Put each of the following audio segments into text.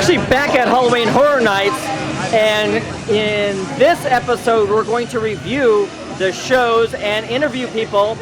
actually back at Halloween Horror Nights, and in this episode we're going to review the shows and interview people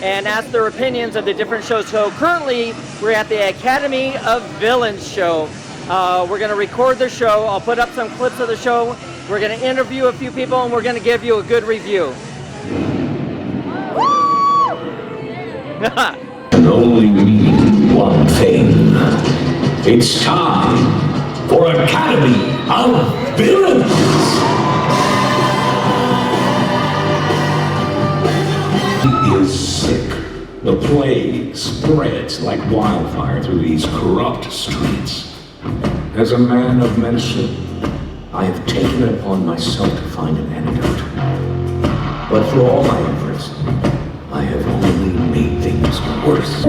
and ask their opinions of the different shows. So currently we're at the Academy of Villains show. We're going to record the show. I'll put up some clips of the show. We're going to interview a few people and we're going to give you a good review. Can only mean one thing. It's time for Academy of Villains! He is sick. The plague spreads like wildfire through these corrupt streets. As a man of medicine, I have taken it upon myself to find an antidote. But for all my efforts, I have only made things worse.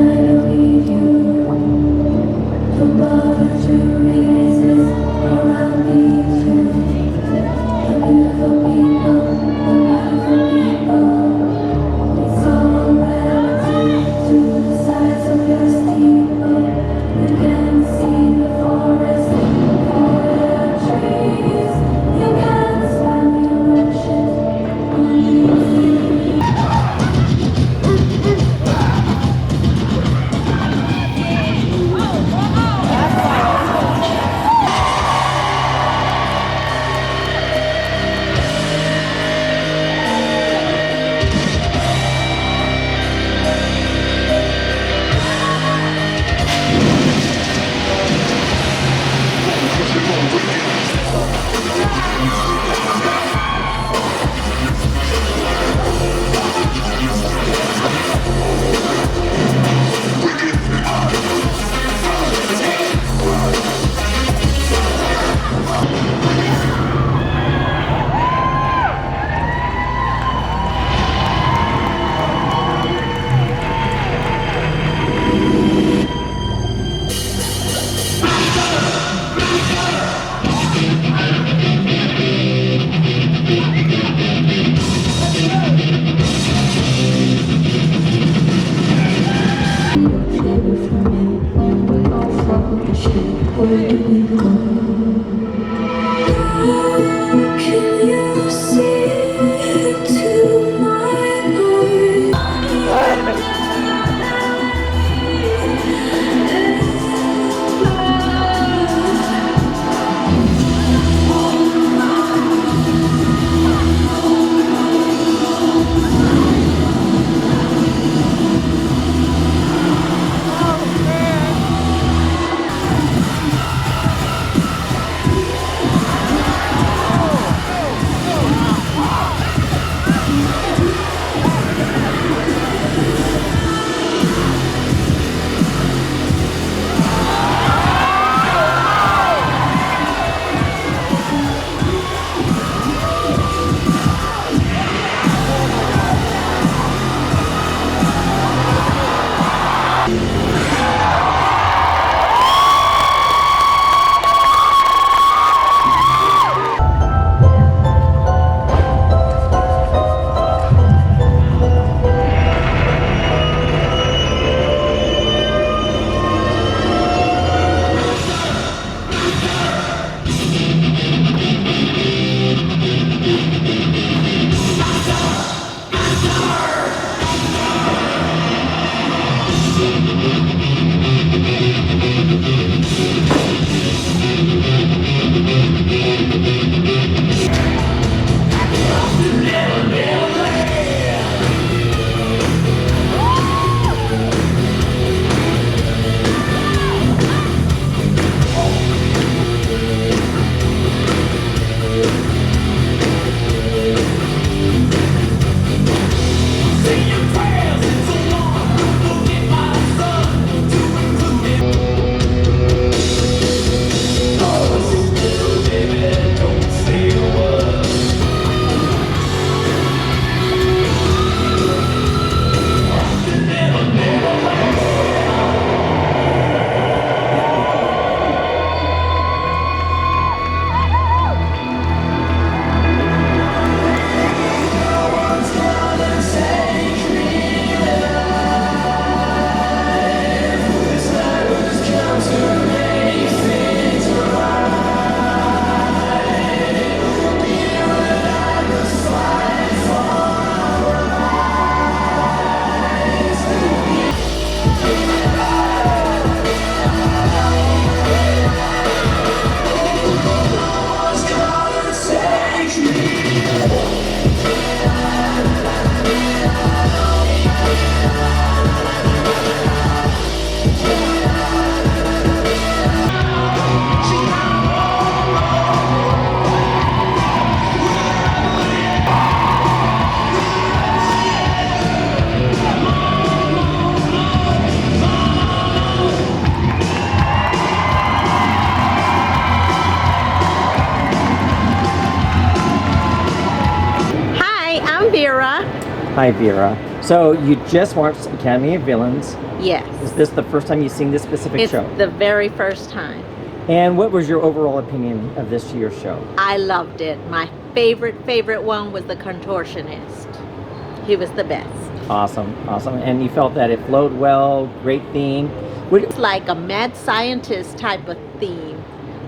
Hi, Vera. So you just watched Academy of Villains. Yes. Is this the first time you've seen this specific show? It's the very first time. And what was your overall opinion of this year's show? I loved it. My favorite one was the contortionist. He was the best. Awesome. And you felt that it flowed well, great theme. It's like a mad scientist type of theme.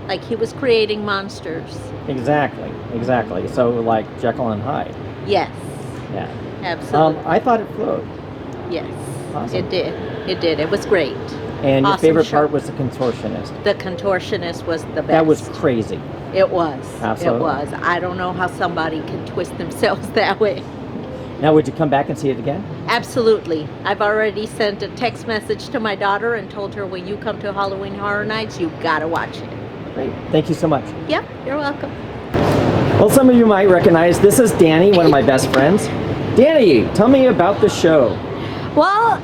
Like he was creating monsters. Exactly. So like Jekyll and Hyde. Yes. Yeah. Absolutely. I thought it flowed. Yes. Awesome. It did. It was great. And your Awesome favorite show. part was the contortionist. The contortionist was the best. That was crazy. It was. Absolutely. It was. I don't know how somebody can twist themselves that way. Now, would you come back and see it again? Absolutely. I've already sent a text message to my daughter and told her when you come to Halloween Horror Nights, you gotta watch it. Great. Thank you so much. Yep, you're welcome. Well, some of you might recognize this is Danny, one of my best friends. Danny, tell me about the show. Well,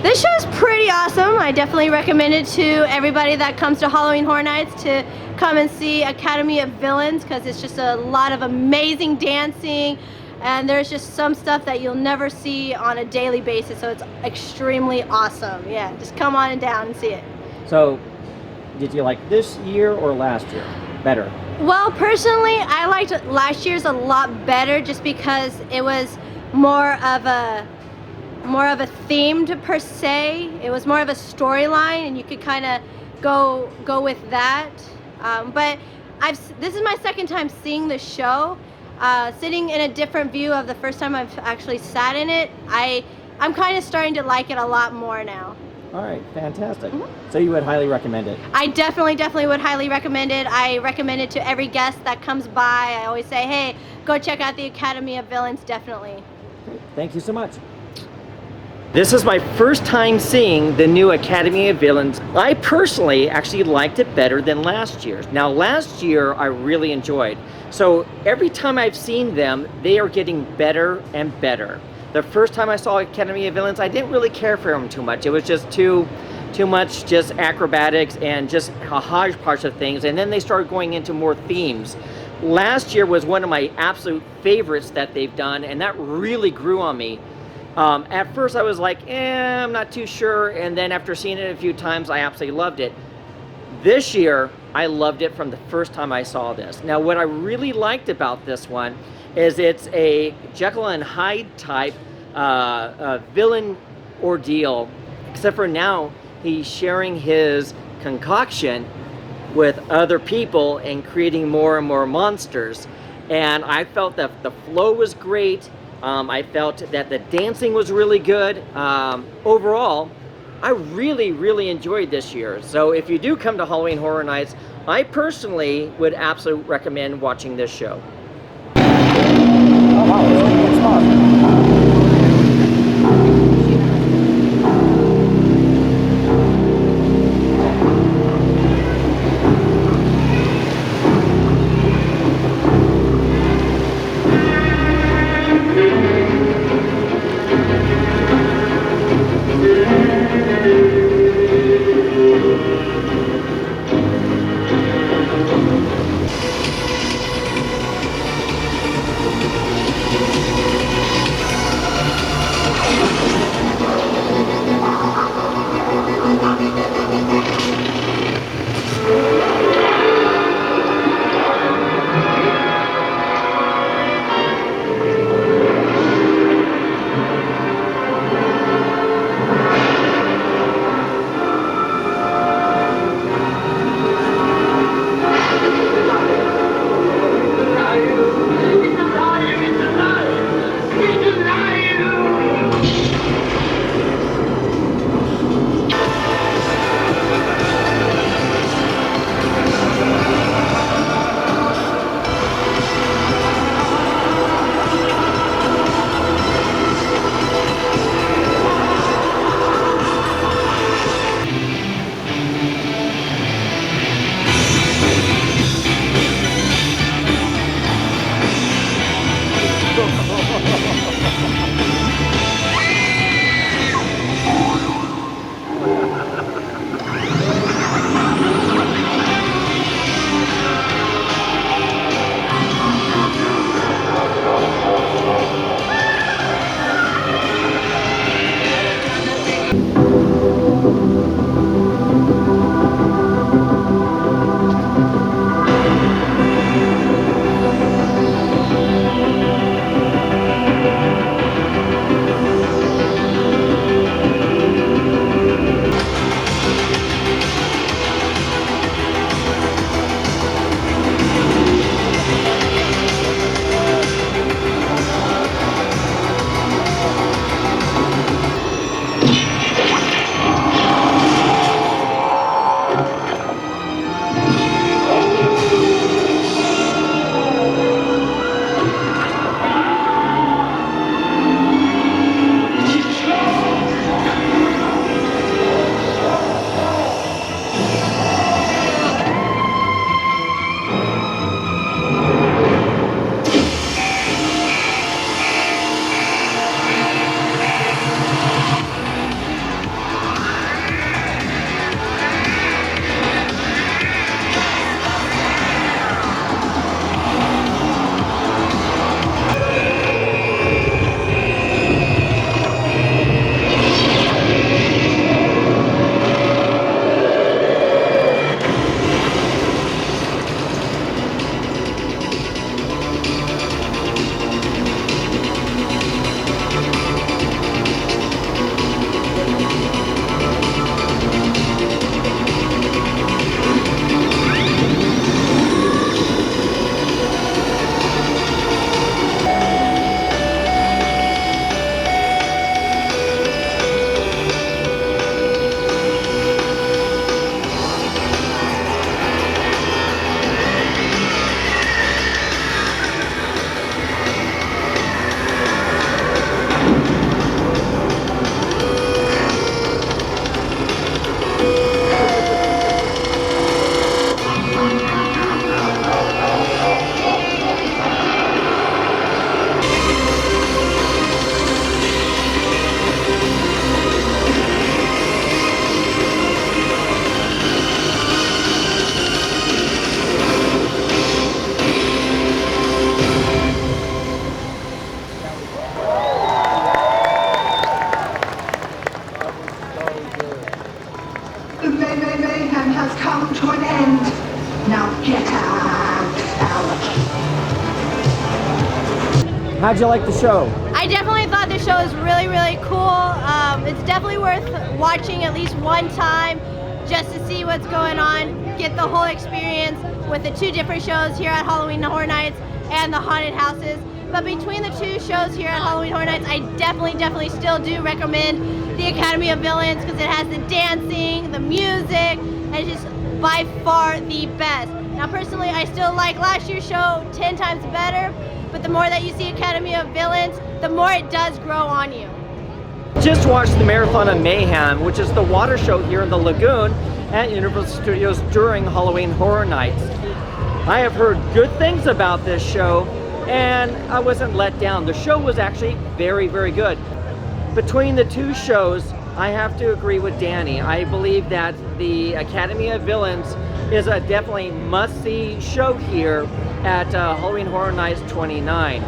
this show is pretty awesome. I definitely recommend it to everybody that comes to Halloween Horror Nights to come and see Academy of Villains, because it's just a lot of amazing dancing, and there's just some stuff that you'll never see on a daily basis, so it's extremely awesome. Yeah, just come on and down and see it. So, did you like this year or last year better? Well, personally, I liked last year's a lot better, just because it was more of a themed per se. It was more of a storyline, and you could kind of go with that. But this is my second time seeing the show. Sitting in a different view of the first time I've actually sat in it, I'm kind of starting to like it a lot more now. All right, fantastic. So you would highly recommend it? I definitely would highly recommend it. I recommend it to every guest that comes by. I always say, hey, go check out the Academy of Villains, definitely. Great. Thank you so much. This is my first time seeing the new Academy of Villains. I personally actually liked it better than last year's. Now, last year I really enjoyed. So every time I've seen them, they are getting better and better. The first time I saw Academy of Villains, I didn't really care for them too much. It was just too much just acrobatics and just a hodgepodge of things. And then they started going into more themes. Last year was one of my absolute favorites that they've done, and that really grew on me. At first I was like, I'm not too sure, and then after seeing it a few times, I absolutely loved it. This year, I loved it from the first time I saw this. Now, what I really liked about this one is it's a Jekyll and Hyde type villain ordeal, except for now he's sharing his concoction with other people and creating more and more monsters. And I felt that the flow was great. I felt that the dancing was really good. Overall, I really enjoyed this year. So if you do come to Halloween Horror Nights, I personally would absolutely recommend watching this show. Oh wow, this is a good spot. has come to an end. Now get out. How'd you like the show? I definitely thought the show was really, really cool. It's definitely worth watching at least one time just to see what's going on, get the whole experience with the two different shows here at Halloween Horror Nights and the haunted houses. But between the two shows here at Halloween Horror Nights, I definitely still do recommend the Academy of Villains because it has the dancing, the music, and it's just by far the best. Now personally, I still like last year's show 10 times better, but the more that you see Academy of Villains, the more it does grow on you. Just watched the Marathon of Mayhem, which is the water show here in the Lagoon at Universal Studios during Halloween Horror Nights. I have heard good things about this show, and I wasn't let down. The show was actually very, very good. Between the two shows, I have to agree with Danny. I believe that the Academy of Villains is a definitely must-see show here at Halloween Horror Nights 29.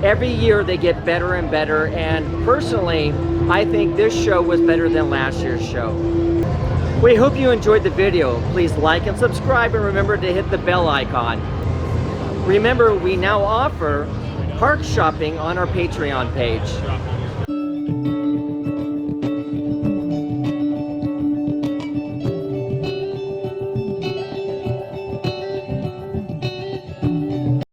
Every year they get better and better, and personally, I think this show was better than last year's show. We hope you enjoyed the video. Please like and subscribe, and remember to hit the bell icon. Remember, we now offer park shopping on our Patreon page.